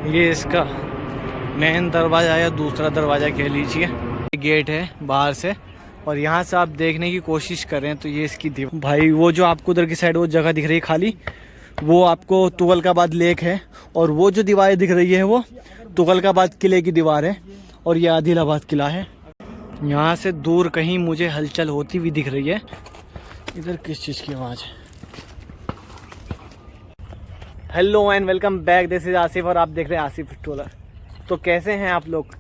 ये इसका मेन दरवाज़ा या दूसरा दरवाज़ा कह लीजिए। गेट है बाहर से, और यहाँ से आप देखने की कोशिश करें तो ये इसकी दीवार भाई, वो जो आपको उधर की साइड वो जगह दिख रही है खाली, वो आपको तुगलकाबाद लेक है। और वो जो दीवार दिख रही है वो तुगलकाबाद किले की दीवार है, और ये आदिलाबाद किला है। यहाँ से दूर कहीं मुझे हलचल होती हुई दिख रही है। इधर किस चीज़ की आवाज़ है? Hello and welcome back, this is Asif और आप देख रहे हैं आसिफ ट्रोलर। तो कैसे हैं आप लोग?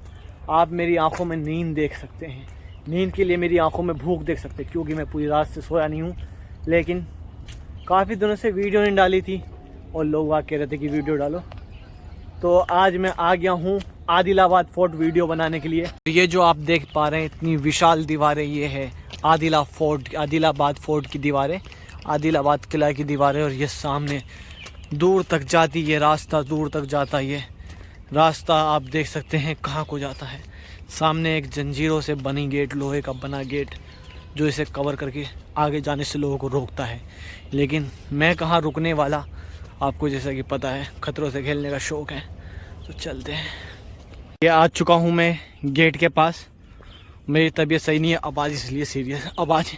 आप मेरी आंखों में नींद देख सकते हैं, नींद के लिए मेरी आंखों में भूख देख सकते हैं, क्योंकि मैं पूरी रात से सोया नहीं हूँ। लेकिन काफ़ी दिनों से वीडियो नहीं डाली थी और लोग आ कह रहे थे कि वीडियो डालो, तो आज मैं आ गया हूँ आदिलाबाद फोर्ट वीडियो बनाने के लिए। ये जो आप देख पा रहे हैं इतनी विशाल दीवारें, ये है आदिलाबाद फोर्ट की दीवारें, आदिलाबाद किला की दीवारें। और ये सामने दूर तक जाती, ये रास्ता दूर तक जाता, ये रास्ता आप देख सकते हैं कहाँ को जाता है। सामने एक जंजीरों से बनी गेट, लोहे का बना गेट, जो इसे कवर करके आगे जाने से लोगों को रोकता है। लेकिन मैं कहाँ रुकने वाला, आपको जैसा कि पता है खतरों से खेलने का शौक़ है, तो चलते हैं। ये आ चुका हूँ मैं गेट के पास। मेरी तबीयत सही नहीं है, आवाज़ इसलिए सीरियस, आवाज़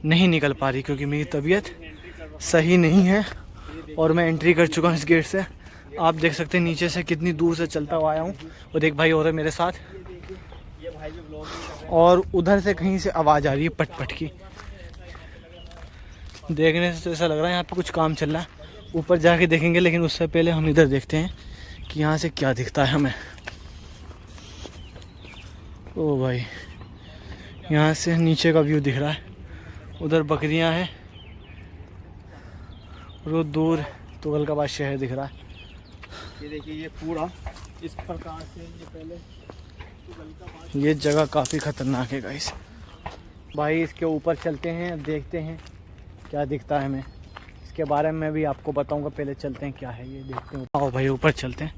नहीं निकल पा रही क्योंकि मेरी तबीयत सही नहीं है। और मैं एंट्री कर चुका हूँ इस गेट से। आप देख सकते हैं नीचे से कितनी दूर से चलता हुआ आया हूँ, और एक भाई और है मेरे साथ, और उधर से कहीं से आवाज़ आ रही है पट पट की। देखने से तो ऐसा लग रहा है यहाँ पे कुछ काम चल रहा है। ऊपर जाके देखेंगे, लेकिन उससे पहले हम इधर देखते हैं कि यहाँ से क्या दिखता है हमें। ओ भाई, यहाँ से नीचे का व्यू दिख रहा है, उधर बकरियाँ हैं, और वो दूर तुगलकाबाद शहर दिख रहा है। ये देखिए, ये पूरा इस प्रकार से ये पहले तुगलकाबाद। ये जगह काफ़ी ख़तरनाक है गाइस। भाई इसके ऊपर चलते हैं, देखते हैं क्या दिखता है हमें। इसके बारे में भी आपको बताऊंगा, पहले चलते हैं क्या है ये देखते हैं। आओ भाई ऊपर चलते हैं।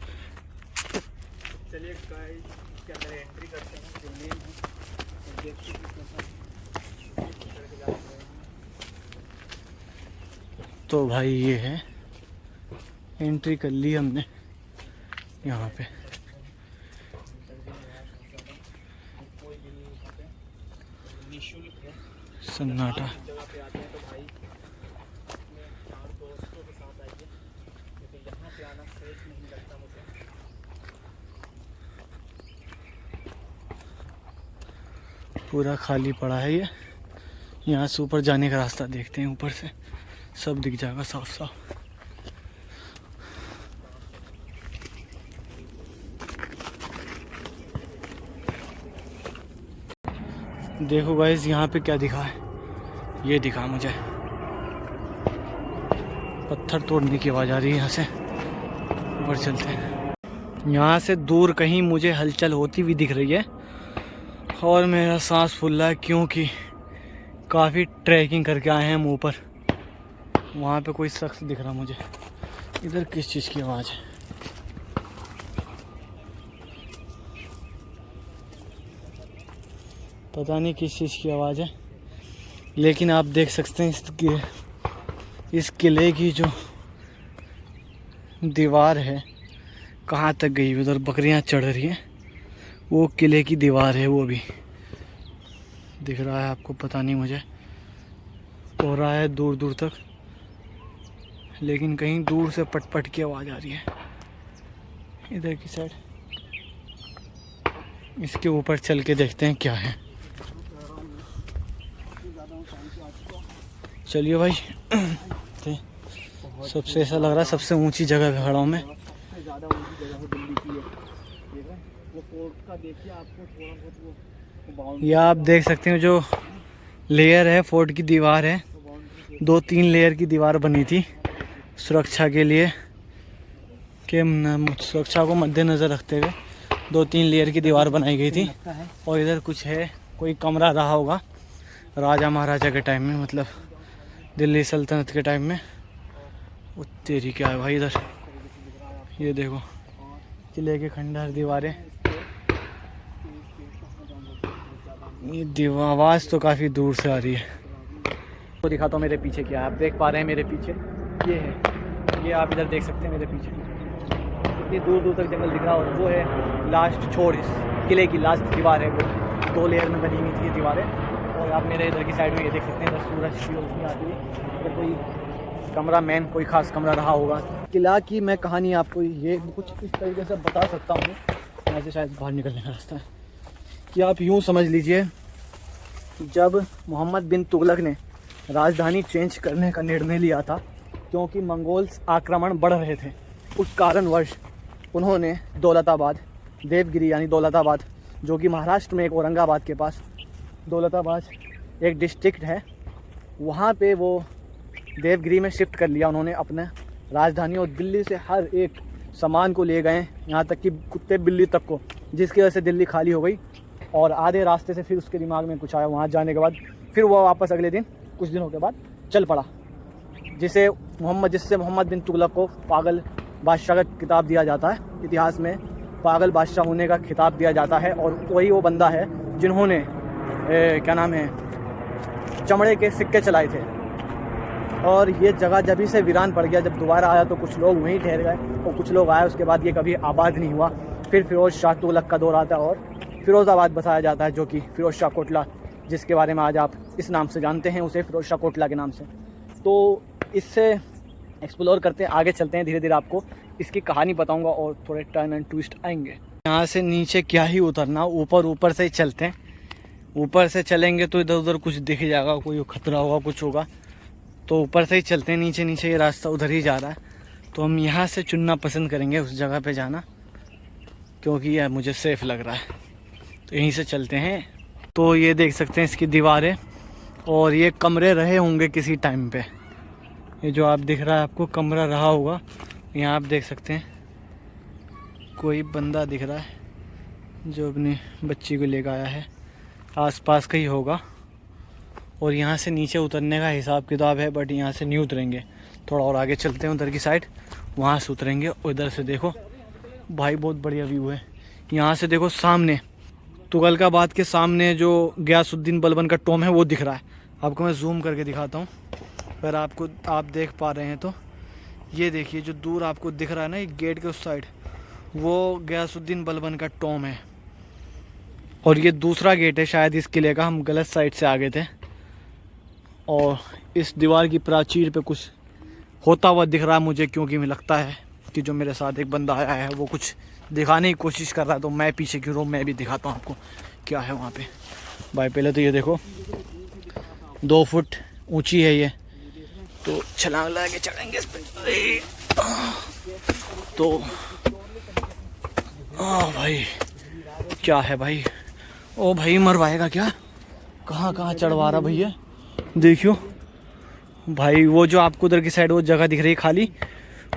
चलिए गाइस, इसके अंदर एंट्री करते हैं, जो मेन है, और देखते हैं कैसा। तो भाई ये है, एंट्री कर ली हमने यहाँ पे। सन्नाटा। पूरा खाली पड़ा है ये। यहाँ से ऊपर जाने का रास्ता देखते हैं, ऊपर से सब दिख जाएगा साफ साफ। देखो गाइस, यहाँ पे क्या दिखा है, ये दिखा मुझे पत्थर तोड़ने की आवाज़ आ रही है। यहाँ से ऊपर चलते हैं। यहाँ से दूर कहीं मुझे हलचल होती हुई दिख रही है, और मेरा सांस फूल रहा है क्योंकि काफ़ी ट्रैकिंग करके आए हैं हम ऊपर। वहाँ पे कोई शख्स दिख रहा मुझे। इधर किस चीज़ की आवाज़ है? पता नहीं किस चीज़ की आवाज़ है, लेकिन आप देख सकते हैं इस किले की जो दीवार है कहाँ तक गई। उधर बकरियां चढ़ रही हैं, वो किले की दीवार है, वो भी दिख रहा है आपको, पता नहीं मुझे, हो रहा है दूर दूर तक, लेकिन कहीं दूर से पट पट की आवाज़ आ रही है। इधर की साइड, इसके ऊपर चल के देखते हैं क्या है। चलिए भाई, सबसे ऐसा लग रहा है सबसे ऊंची जगह पे खड़ा हूँ मैं। सबसे ज़्यादा ऊंची जगह है दिल्ली की है, ठीक है। वो फोर्ट का देखिए आपको थोड़ा बहुत वो यह आप देख सकते हैं, जो लेयर है फोर्ट की दीवार है, 2-3 लेयर की दीवार बनी थी सुरक्षा के लिए, सुरक्षा को मद्देनज़र रखते हुए 2-3 लेयर की दीवार बनाई गई थी। और इधर कुछ है, कोई कमरा रहा होगा राजा महाराजा के टाइम में, मतलब दिल्ली सल्तनत के टाइम में। वो तेरी क्या है भाई, इधर ये देखो किले के खंडहर दीवारें। ये आवाज़ तो काफ़ी दूर से आ रही है। तो दिखाता हूँ मेरे पीछे क्या है। आप देख पा रहे हैं मेरे पीछे ये है, ये आप इधर देख सकते हैं मेरे पीछे। कि दूर दूर तक जंगल दिख रहा है, और वो है लास्ट छोर, इस किले की लास्ट दीवार है, वो 2 लेयर में बनी हुई थी ये दीवारें। और आप मेरे इधर की साइड में ये देख सकते हैं, इधर सूरज की रोशनी आती है। अगर कोई कमरा मैन कोई ख़ास कमरा रहा होगा। किला की मैं कहानी आपको ये कुछ इस तरीके से बता सकता हूँ, यहाँ से शायद बाहर निकलने का रास्ता है, कि आप यूँ समझ लीजिए, जब मोहम्मद बिन तुगलक ने राजधानी चेंज करने का निर्णय लिया था, क्योंकि मंगोल्स आक्रमण बढ़ रहे थे, उस कारणवश उन्होंने दौलताबाद, देवगिरी यानी दौलताबाद, जो कि महाराष्ट्र में एक औरंगाबाद के पास दौलताबाद एक डिस्ट्रिक्ट है, वहाँ पे वो देवगिरी में शिफ्ट कर लिया उन्होंने अपने राजधानी। और दिल्ली से हर एक सामान को ले गए, यहाँ तक कि कुत्ते बिल्ली तक को, जिसकी वजह से दिल्ली खाली हो गई। और आधे रास्ते से फिर उसके दिमाग में कुछ आया, वहाँ जाने के बाद फिर वो वापस अगले दिन कुछ दिनों के बाद चल पड़ा, जिससे मोहम्मद बिन तुगलक को पागल बादशाह का खिताब दिया जाता है। इतिहास में पागल बादशाह होने का खिताब दिया जाता है। और वही वो बंदा है जिन्होंने क्या नाम है, चमड़े के सिक्के चलाए थे। और ये जगह जब ही से वीरान पड़ गया, जब दोबारा आया तो कुछ लोग वहीं ठहर गए और कुछ लोग आए, उसके बाद ये कभी आबाद नहीं हुआ। फिर फिरोज़ शाह तुगलक का दौर आता है और फिरोज़ाबाद बसाया जाता है, जो कि फिरोज़ शाह कोटला, जिसके बारे में आज आप इस नाम से जानते हैं, उसे फिरोज़ शाह कोटला के नाम से। तो इससे एक्सप्लोर करते हैं, आगे चलते हैं, धीरे धीरे आपको इसकी कहानी बताऊंगा और थोड़े टर्न एंड ट्विस्ट आएंगे। यहाँ से नीचे क्या ही उतरना, ऊपर से ही चलते हैं। ऊपर से चलेंगे तो इधर उधर कुछ दिख जाएगा, कोई खतरा होगा, कुछ होगा, तो ऊपर से ही चलते हैं। नीचे नीचे ये रास्ता उधर ही जा रहा है, तो हम यहाँ से चुनना पसंद करेंगे उस जगह पे जाना, क्योंकि यह मुझे सेफ़ लग रहा है। तो यहीं से चलते हैं। तो ये देख सकते हैं इसकी दीवारें, और ये कमरे रहे होंगे किसी टाइम पे। ये जो आप दिख रहा है आपको कमरा रहा होगा। यहाँ आप देख सकते हैं कोई बंदा दिख रहा है जो अपनी बच्ची को लेकर आया है, आसपास का ही होगा। और यहाँ से नीचे उतरने का हिसाब किताब है, बट यहाँ से नहीं उतरेंगे, थोड़ा और आगे चलते हैं उधर की साइड, वहाँ से उतरेंगे। और इधर से देखो भाई बहुत बढ़िया व्यू है। यहाँ से देखो सामने तुगलकाबाद के सामने जो गयासुद्दीन बलबन का टॉम है वो दिख रहा है। आपको मैं जूम करके दिखाता हूँ, अगर आप देख पा रहे हैं तो। ये देखिए जो दूर आपको दिख रहा है ना, एक गेट के उस साइड, वो गयासुद्दीन बलबन का टॉम है। और ये दूसरा गेट है शायद इस किले का, हम गलत साइड से आ गए थे। और इस दीवार की प्राचीर पे कुछ होता हुआ दिख रहा है मुझे, क्योंकि मुझे लगता है कि जो मेरे साथ एक बंदा आया है वो कुछ दिखाने की कोशिश कर रहा है। तो मैं पीछे क्यों रहूँ, मैं भी दिखाता हूँ आपको क्या है वहाँ पे। भाई पहले तो ये देखो 2 फुट ऊंची है ये, तो छलांग लगा के चढ़ेंगे इस पे। तो भाई क्या है भाई, ओ भाई मरवाएगा क्या, कहाँ कहाँ चढ़वा रहा भैया। देखियो भाई वो जो आपको उधर की साइड वो जगह दिख रही है खाली,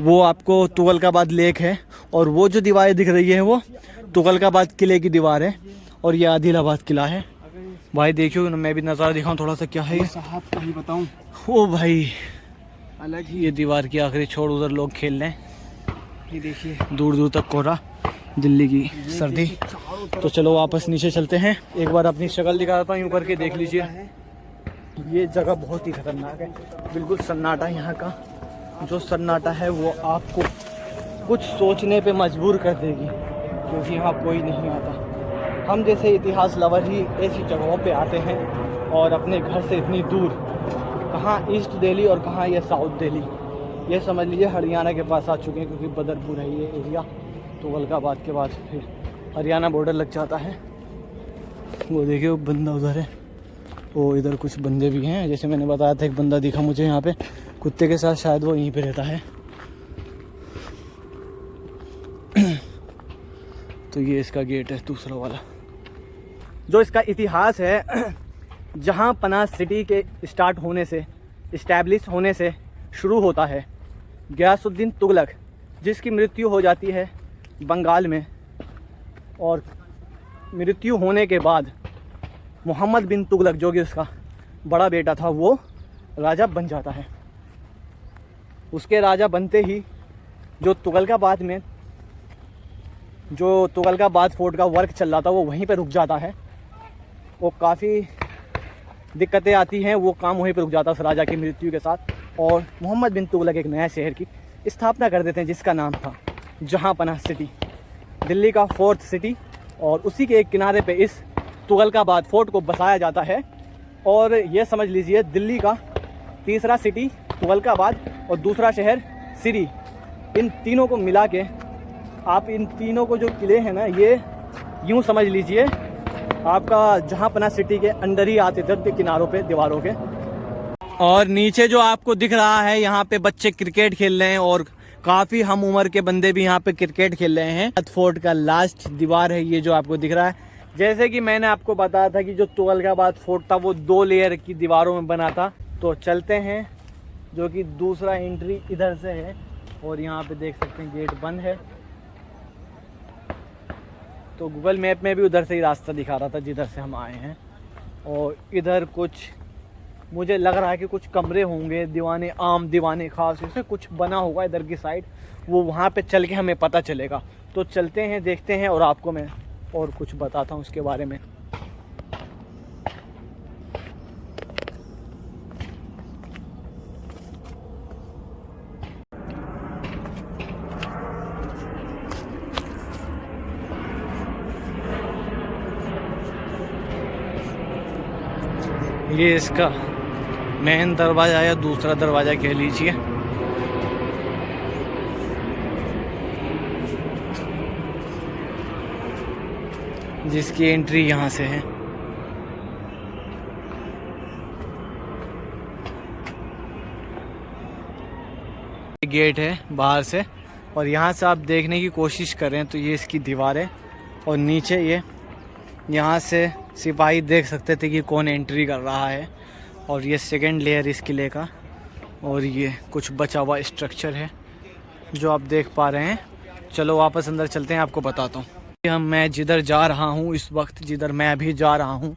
वो आपको तुगलकाबाद लेक है। और वो जो दीवारें दिख रही है वो तुगलकाबाद किले की दीवार है, और ये आदिलाबाद किला है। भाई देखियो मैं भी नज़ारा दिखाऊं थोड़ा सा, क्या है ये साहब कहीं बताऊं, ओ भाई अलग ही। ये दीवार की आखिरी छोड़, उधर लोग खेल रहे हैं, ये देखिए दूर दूर तक कोहरा, दिल्ली की सर्दी। तो चलो वापस नीचे चलते हैं। एक बार अपनी शक्ल दिखाता हूँ, यूँ करके देख लीजिए। ये जगह बहुत ही खतरनाक है, बिल्कुल सन्नाटा यहाँ का। जो सन्नाटा है वो आपको कुछ सोचने पे मजबूर कर देगी, क्योंकि यहाँ कोई नहीं आता। हम जैसे इतिहास लवर ही ऐसी जगहों पे आते हैं, और अपने घर से इतनी दूर, कहाँ ईस्ट दिल्ली और कहाँ ये साउथ दिल्ली, ये समझ लीजिए हरियाणा के पास आ चुके हैं, क्योंकि बदरपुर है ये एरिया। तुगलकाबाद के बाद फिर हरियाणा बॉर्डर लग जाता है। वो देखिए वो बंदा उधर है, वो इधर कुछ बंदे भी हैं, जैसे मैंने बताया था एक बंदा दिखा मुझे यहाँ पे कुत्ते के साथ, शायद वो यहीं पे रहता है। तो ये इसका गेट है दूसरा वाला। जो इसका इतिहास है, जहाँ पनाह सिटी के स्टार्ट होने से, इस्टेब्लिश होने से शुरू होता है। गयासुद्दीन तुगलक जिसकी मृत्यु हो जाती है बंगाल में, और मृत्यु होने के बाद मोहम्मद बिन तुगलक जो कि उसका बड़ा बेटा था वो राजा बन जाता है। उसके राजा बनते ही जो तुगलकाबाद फोर्ट का वर्क चल रहा था वो वहीं पे रुक जाता है। वो काफ़ी दिक्कतें आती हैं, वो काम वहीं पे रुक जाता है उस राजा की मृत्यु के साथ। और मोहम्मद बिन तुगलक एक नया शहर की स्थापना कर देते हैं जिसका नाम था जहांपनाह सिटी, दिल्ली का 4th सिटी, और उसी के एक किनारे पे इस तुगलकाबाद फोर्ट को बसाया जाता है। और ये समझ लीजिए दिल्ली का तीसरा सिटी तुगलकाबाद और दूसरा शहर सिरी, इन तीनों को मिला के आप इन तीनों को जो किले हैं ना, ये यूँ समझ लीजिए आपका जहांपनाह सिटी के अंदर ही आते थे, उनके किनारों पे, दीवारों के। और नीचे जो आपको दिख रहा है, यहाँ पे बच्चे क्रिकेट खेल रहे हैं और काफ़ी हम उम्र के बंदे भी यहाँ पे क्रिकेट खेल रहे हैं। फोर्ट का लास्ट दीवार है ये जो आपको दिख रहा है। जैसे कि मैंने आपको बताया था कि जो तुगलकाबाद फोर्ट था वो 2 लेयर की दीवारों में बना था। तो चलते हैं, जो कि दूसरा एंट्री इधर से है, और यहाँ पे देख सकते हैं गेट बंद है। तो गूगल मैप में भी उधर से ही रास्ता दिखा रहा था जिधर से हम आए हैं। और इधर कुछ मुझे लग रहा है कि कुछ कमरे होंगे, दीवाने आम, दीवाने खास, ऐसे कुछ बना होगा इधर की साइड, वो वहाँ पे चल के हमें पता चलेगा। तो चलते हैं, देखते हैं, और आपको मैं और कुछ बताता हूँ उसके बारे में। ये इसका मेन दरवाज़ा या दूसरा दरवाज़ा कह लीजिए। जिसकी एंट्री यहाँ से है। गेट है बाहर से, और यहाँ से आप देखने की कोशिश करें तो ये इसकी दीवार है, और नीचे ये यहाँ से सिपाही देख सकते थे कि कौन एंट्री कर रहा है। और ये सेकंड लेयर इस किले का, और ये कुछ बचा हुआ स्ट्रक्चर है जो आप देख पा रहे हैं। चलो वापस अंदर चलते हैं, आपको बताता हूँ। मैं जिधर जा रहा हूँ इस वक्त, जिधर मैं अभी जा रहा हूँ,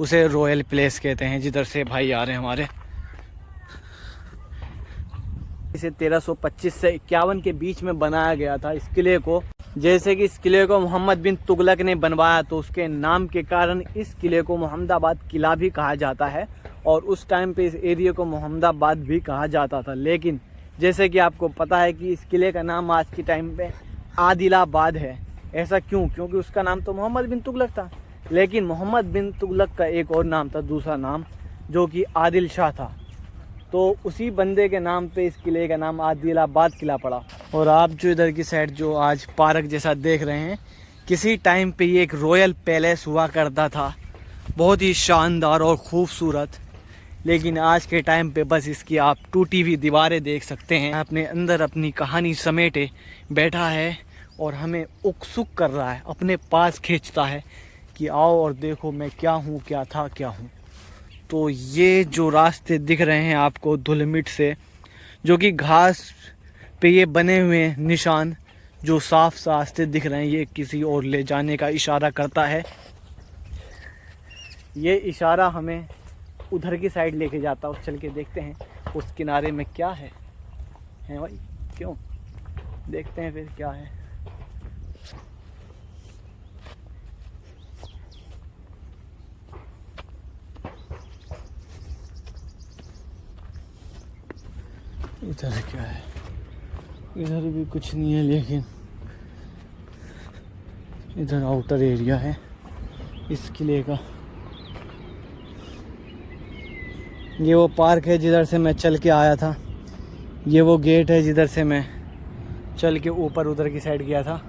उसे रॉयल प्लेस कहते हैं, जिधर से भाई आ रहे हैं हमारे। इसे 1325 से 51 के बीच में बनाया गया था इस किले को। जैसे कि इस किले को मोहम्मद बिन तुगलक ने बनवाया, तो उसके नाम के कारण इस किले को मोहम्मदाबाद किला भी कहा जाता है। और उस टाइम पे इस एरिया को मोहम्मदाबाद भी कहा जाता था। लेकिन जैसे कि आपको पता है कि इस किले का नाम आज के टाइम पे आदिलाबाद है। ऐसा क्यों? क्योंकि उसका नाम तो मोहम्मद बिन तुगलक था, लेकिन मोहम्मद बिन तुगलक का एक और नाम था, दूसरा नाम, जो कि आदिल शाह था। तो उसी बंदे के नाम पे इस किले का नाम आदिलाबाद किला पड़ा। और आप जो इधर की साइड जो आज पार्क जैसा देख रहे हैं, किसी टाइम पे ये एक रॉयल पैलेस हुआ करता था, बहुत ही शानदार और ख़ूबसूरत। लेकिन आज के टाइम पे बस इसकी आप टूटी हुई दीवारें देख सकते हैं। अपने अंदर अपनी कहानी समेटे बैठा है और हमें उत्सुक कर रहा है, अपने पास खींचता है कि आओ और देखो मैं क्या हूँ, क्या था, क्या हूँ। तो ये जो रास्ते दिख रहे हैं आपको धुलमिट से, जो कि घास पे ये बने हुए निशान जो साफ रास्ते दिख रहे हैं, ये किसी और ले जाने का इशारा करता है। ये इशारा हमें उधर की साइड लेके जाता है। चल के देखते हैं उस किनारे में क्या है भाई, क्यों? देखते हैं फिर क्या है। इधर क्या है? इधर भी कुछ नहीं है, लेकिन इधर आउटर एरिया है इस किले का। ये वो पार्क है जिधर से मैं चल के आया था। ये वो गेट है जिधर से मैं चल के ऊपर उधर की साइड गया था।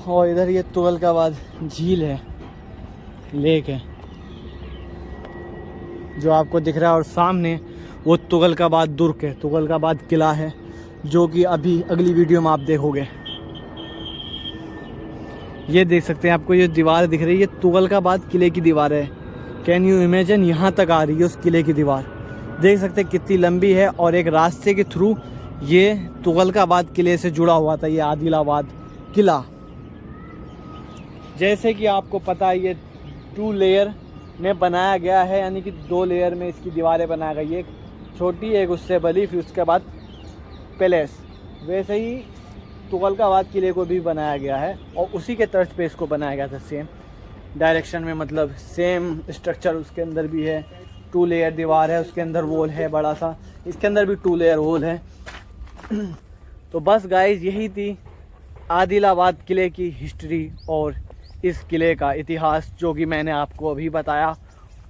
और इधर ये तुगलकाबाद झील है, लेक है जो आपको दिख रहा है। और सामने वो तुगलकाबाद दुर्ग है, तुगलकाबाद किला है, जो कि अभी अगली वीडियो में आप देखोगे। ये देख सकते हैं, आपको ये दीवार दिख रही है, ये तुगलकाबाद किले की दीवार है। कैन यू इमेजिन, यहाँ तक आ रही है उस किले की दीवार। देख सकते हैं कितनी लंबी है। और एक रास्ते के थ्रू ये तुगलकाबाद किले से जुड़ा हुआ था, ये आदिलाबाद किला। जैसे कि आपको पता है ये 2 लेयर में बनाया गया है, यानी कि 2 लेयर में इसकी दीवारें बनाई गई, एक छोटी एक उससे बड़ी, फिर उसके बाद पैलेस। वैसे ही तुगलकाबाद किले को भी बनाया गया है और उसी के तर्ज पे इसको बनाया गया था, सेम डायरेक्शन में, मतलब सेम स्ट्रक्चर उसके अंदर भी है। 2 लेयर दीवार है, उसके अंदर वॉल है बड़ा सा, इसके अंदर भी 2 लेयर वॉल है। तो बस गाइज यही थी आदिलाबाद किले की हिस्ट्री और इस किले का इतिहास जो कि मैंने आपको अभी बताया।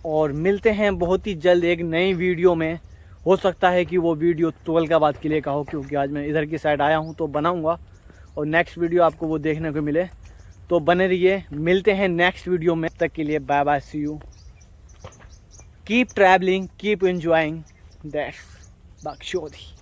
और मिलते हैं बहुत ही जल्द एक नई वीडियो में। हो सकता है कि वो वीडियो तुगलकाबाद किले का हो, क्योंकि आज मैं इधर की साइड आया हूँ तो बनाऊँगा और नेक्स्ट वीडियो आपको वो देखने को मिले। तो बने रहिए, मिलते हैं नेक्स्ट वीडियो में। तक के लिए bye bye, see you, keep travelling, keep enjoying, that's बकचोदी।